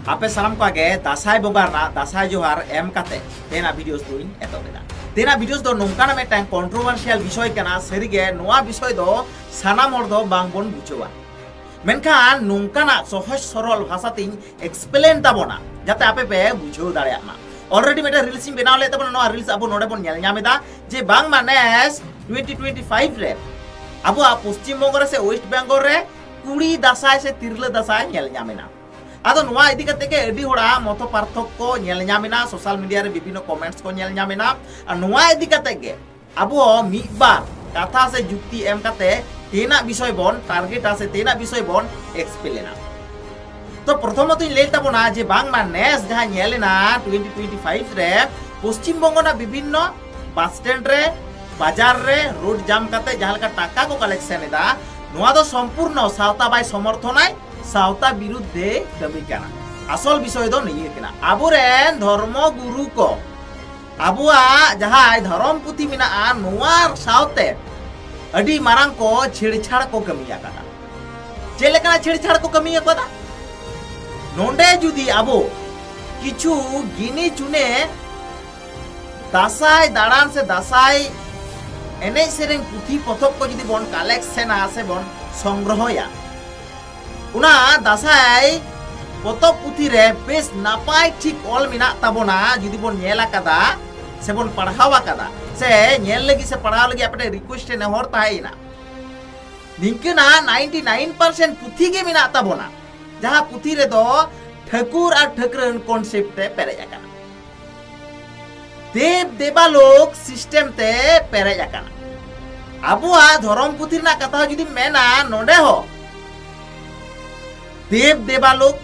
आपे सानाम को आगे दासाई बोगारना दासाई जोहार एम काते तेना वीडियोस दुइन एतोबेदा तेना वीडियोस दो नोंकाना मेटांग कंट्रोवर्शियल विषय कना सरीगे नोआ विषय दो सानाम हर दो बांगबन बुझवा मेनखान नोंकाना सहज सरल भाषातिन एक्सप्लेन ताबोना जाते आपे पे बुझो दाड़ेयामा ऑलरेडी मेटा रील्स इन बनाव ले ताबोना नोआ रील्स आबो नोडे बोन नेल ᱧᱟᱢᱮᱫᱟ जे बांग मानेस 2025 रे आबो पश्चिम बंग से वेस्ट बेंगल रे कुड़ी दासाई से तिरला दासाई नेल ᱧᱟᱢᱮना आदो नोआ इदी कते के एडी होड़ा मतो पार्थक्य नेल ᱧᱟᱢᱮना सोशल मीडिया रे विभिन्न कमेंट्स को नेल ᱧᱟᱢᱮना आ नोआ इदी कते के आबो मिबार कथा से जुक्ति एम कते तेना विषय बन टारगेट आसे तेना विषय बन एक्सप्लेना तो प्रथमत इन लेता बना जे बांग मानेस जहां नेलेना 2025 रे पश्चिम बंगना विभिन्न बस स्टैंड रे बाजार रे रोड जाम कते जहां का टाका को कलेक्शन एदा नोआ दो संपूर्ण सावता बाय समर्थनाय सावता विरुद्धे कमी काना असल विषय दो नहीं केना आबोरेन धर्म गुरु को आबुआ जहां धर्म पुथि मिना नोआ सावते अडी मारांग को छेड़छाड़ को कमिया काना चेलेकना छेड़छाड़ को कमिया कोदा नोंडे जुदी आबो किछु गिनी चुने दासाई दाड़ान से दासाई एने सेरेंग पुथि पथक को जुदी बन कलेक्शन आसे बन संग्रहया उना दासाई पतक पुथि रे बेस नापाय ठीक ऑल मिना ताबोना जुदी बन नेला कदा से बन पढ़ावा कदा से नेल लगी से पढ़ाव लगी अपने रिक्वेस्ट ने होर ताइना निंकना 99% पुथि के मिना ताबोना जहां पुथि रे दो ठाकुर और ठाकुरन कॉन्सेप्ट ते पेरेज आकाना देव देवालोक सिस्टम ते पेरेज आकाना आबुआ धर्म पुथि ना कथा जुदी मेना नोडे हो देव देवालोक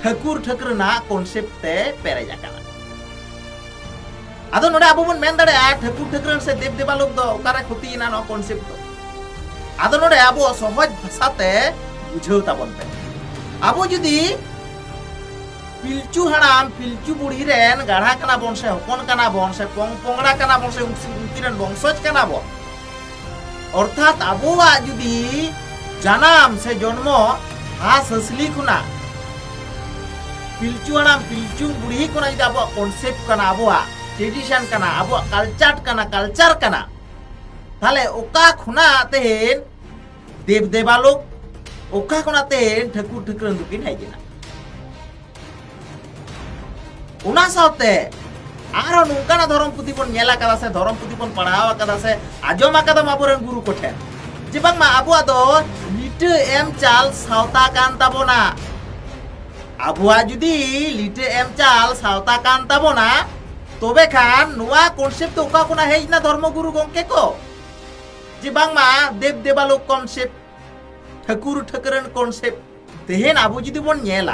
ठाकुर ठाकुरना कॉन्सेप्ट ते पेरेज आकाना आदो नोडे आबो बन मेन दाड़े ठाकुर ठाकुरन से देव देवालोक दो ओकारे खुती ना नो कॉन्सेप्ट दो आदो नोडे आबो सहज भाषा ते बुझाव ताबन पे आबो जुदी पिलचू हड़ाम पिलचू बुढ़ी रेन गाढ़ा कना बन से हपन कना बन से पोंगड़ा कना बन से उनकिरन वंशज कना बन अर्थात आबोआ जुदी जन्म से जन्म हास हसली खुना पिलचू हड़ाम पिलचू बुढ़ी खुना जुदी आबो कॉन्सेप्ट कना आबोआ ट्रेडिशन कना आबो कल्चर कना ताले ओका खुना तेन देव देवालोक ओका खुना तेन ठाकुर ठाकुरन दुकिन हाइजेना उना साथे आरो नुकाना धर्म पुथि बन नेला कदा से धर्म पुथि बन पढ़ावा कदा से आजमा कदा माबोरन गुरु कोठे जे बांगमा आबुआ दो लिटे एम चाल सावता कान ताबोना आबुआ जुदी लिटे एम चाल सावता कान ताबोना तोबे खान नुआ कॉन्सेप्ट ओका कोना हेजना धर्म गुरु गंके को जे बांगमा देव देवालोक कॉन्सेप्ट ठाकुर ठाकुरन कॉन्सेप्ट तेहेन आबु जुदी बन नेला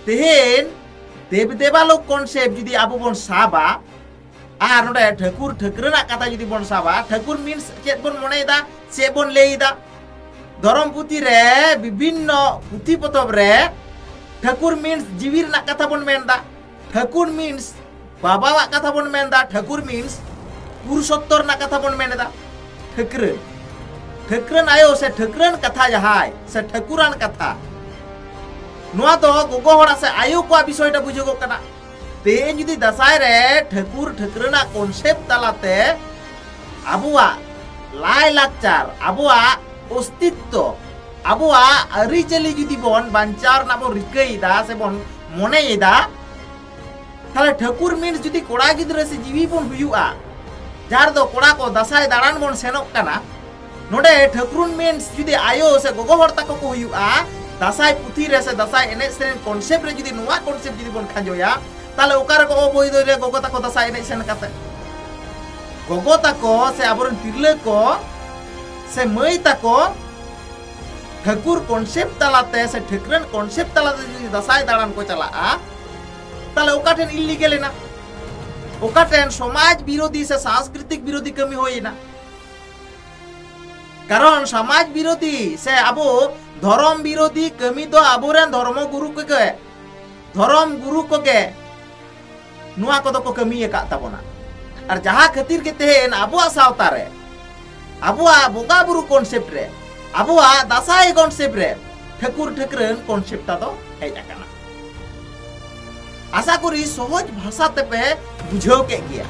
तेहेन देव देवालोक कॉन्सेप्ट जुदी आबु बन साबा आर नोडे ठाकुर ठाकुरना कथा जुदी बन साबा ठाकुर मीन्स चेत बन मनेदा से बन लेइदा धर्म पुथि रे विभिन्न पुथि पतब रे ठाकुर मीन्स जीवीर ना कथा बन मेनदा ठाकुर मीन्स बाबावा कथा बन मेनदा ठाकुर मीन्स पुरुषोत्तर ना कथा बन मेनदा ठाकुरन आयो से ठाकुरन कथा जहाय से ठाकुरान कथा नोआ तो गोगो होड़ा से आयु को विषयटा बुझगो कना तेन जुदी दसाई रे ठाकुर ठाकुरना कॉन्सेप्ट तालाते आबुआ लाई लाचार आबुआ अस्तित्व आबुआ अरिचली जुदी बन बांचार ना बन रिकईदा से बन मनेयदा ताले ठाकुर मीन्स जुदी कोड़ा गिद्रे से जीवी बन हुयुआ जार दो कोड़ा को दसाई दाड़ान बन सेनोक कना नोडे ठाकुर मीन्स जुदी आयो से गोगो होड़ तक को हुयुआ दासाई पुथि रे से दासाई एने सेन कॉन्सेप्ट रे जुदी नोआ कॉन्सेप्ट जुदी बन खाजोया ताले ओकारे को बोई दो रे गोगो तक दासाई एने सेन काते गोगो तक से आबरन तिरले को से मई तक ठाकुर कॉन्सेप्ट तालाते से ठाकुरन कॉन्सेप्ट तालाते जुदी दासाई दाड़ान को चला ताले ओकाठेन इलीगल ना ओकाठेन समाज विरोधी से सांस्कृतिक विरोधी कमी होइना कारण समाज विरोधी से आबो धर्म विरोधी कमी तो आबोरेन धर्म गुरु को के नुआ को तो कमी का ताबोना और जहां खातिर के तेन आबुआ सावता रे आबुआ बोगा बुरु कॉन्सेप्ट रे आबुआ दासाई कॉन्सेप्ट रे ठाकुर ठाकुरन कॉन्सेप्टा दो हेज आकाना। आशा करी सहज भाषा तेपे बुझाव के गया।